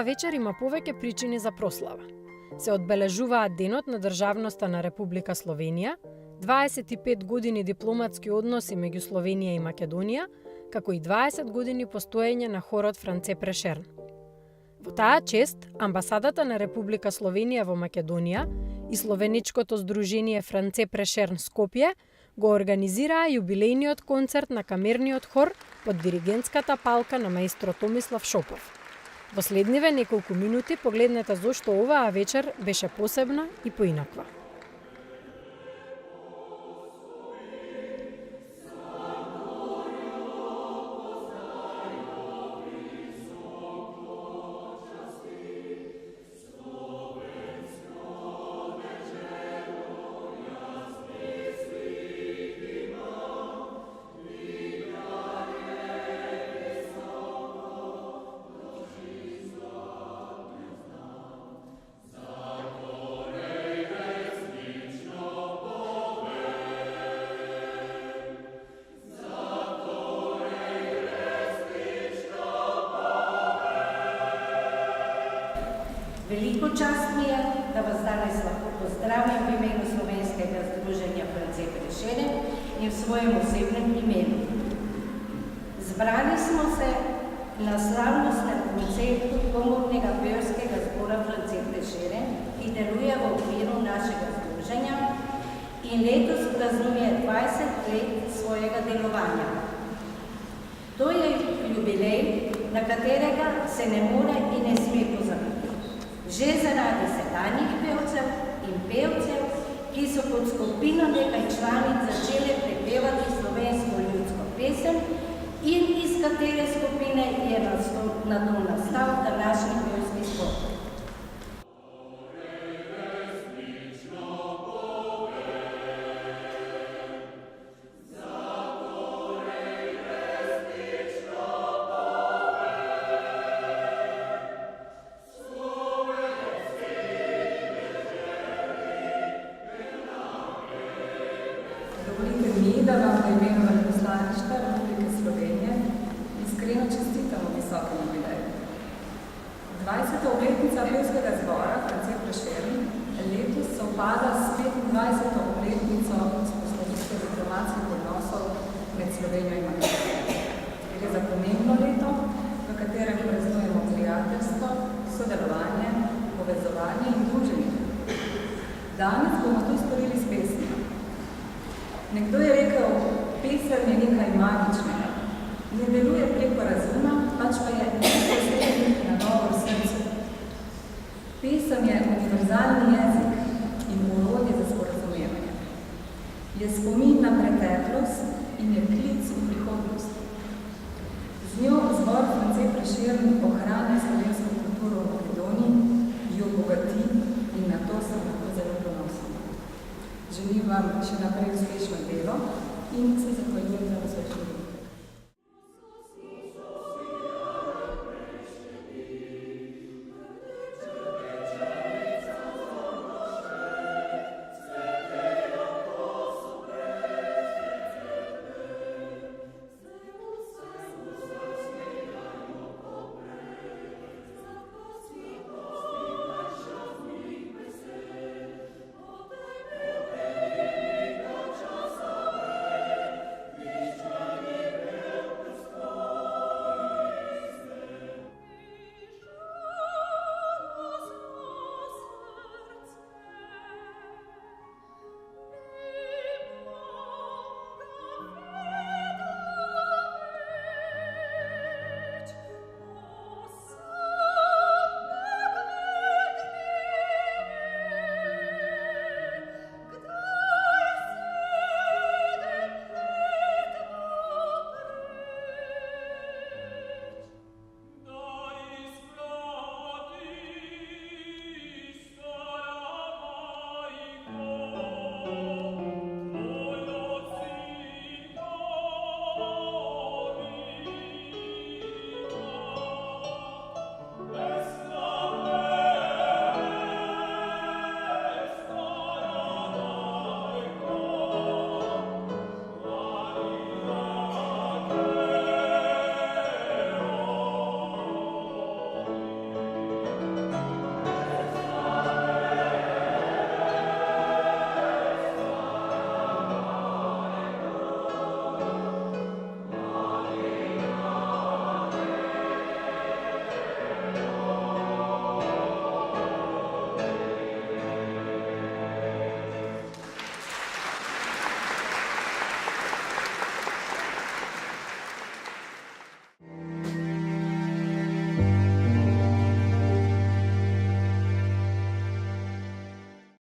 вечер има повеќе причини за прослава. Се одбележуваат денот на државноста на Република Словенија, 25 години дипломатски односи меѓу Словенија и Македонија, како и 20 години постоење на хорот Франце Прешерн. Во таа чест, амбасадата на Република Словенија во Македонија и Словеничкото здружение Франце Прешерн Скопје го организираа јубилејниот концерт на камерниот хор под диригентската палка на маестро Томислав Шопов. Во следниве неколку минути погледнете зошто оваа вечер беше посебна и поинаква. Veliko čast mi je, da vas danes lahko pozdravim v imenu Slovenskega združenja France Prešeren in v svojem osebnem imenu. Zbrali smo se na slavnostnem koncertu komornega pevskega zbora France Prešeren, ki deluje v okviru našega združenja in letos praznuje 20 let svojega delovanja. To je jubilej, na katerega se ne more in ne sme pozabiti. Že zaradi sedanjih pevcev in pevcev, ki so kot skupino nekaj članic začele prepevati slovensko ljudsko pesem in iz katere skupine je nato nastal današnji pevski zbor. Dovolite mi, da vam v imenu veleposlaništva Republike Slovenije iskreno čestitamo visokem jubileju. 20. obletnica pevskega zbora France Prešeren letos sovpada s 25. obletnico vzpostavitve diplomatskih odnosov med Slovenijo in Makedonijo. Gre za pomembno leto, v katerem praznujemo prijateljstvo, sodelovanje, povezovanje in druženje. Danes bomo to storili s pesmijo. Nekdo je rekel, pesem je nekaj magičnega. Ne deluje preko razuma, pač pa je neposredni nagovor srcu. Pesem je univerzalni jezik in orodje za sporazumevanje. Je spomin na preteklost in je klic v prihodnost. Z njo zbor France Prešeren ohranja slovensko kulturo v Makedoniji, jo bogati in na to sem lahko zelo ponosen. Želim vam še naprej uspešno delo in se zahvaljujem za posvečanje.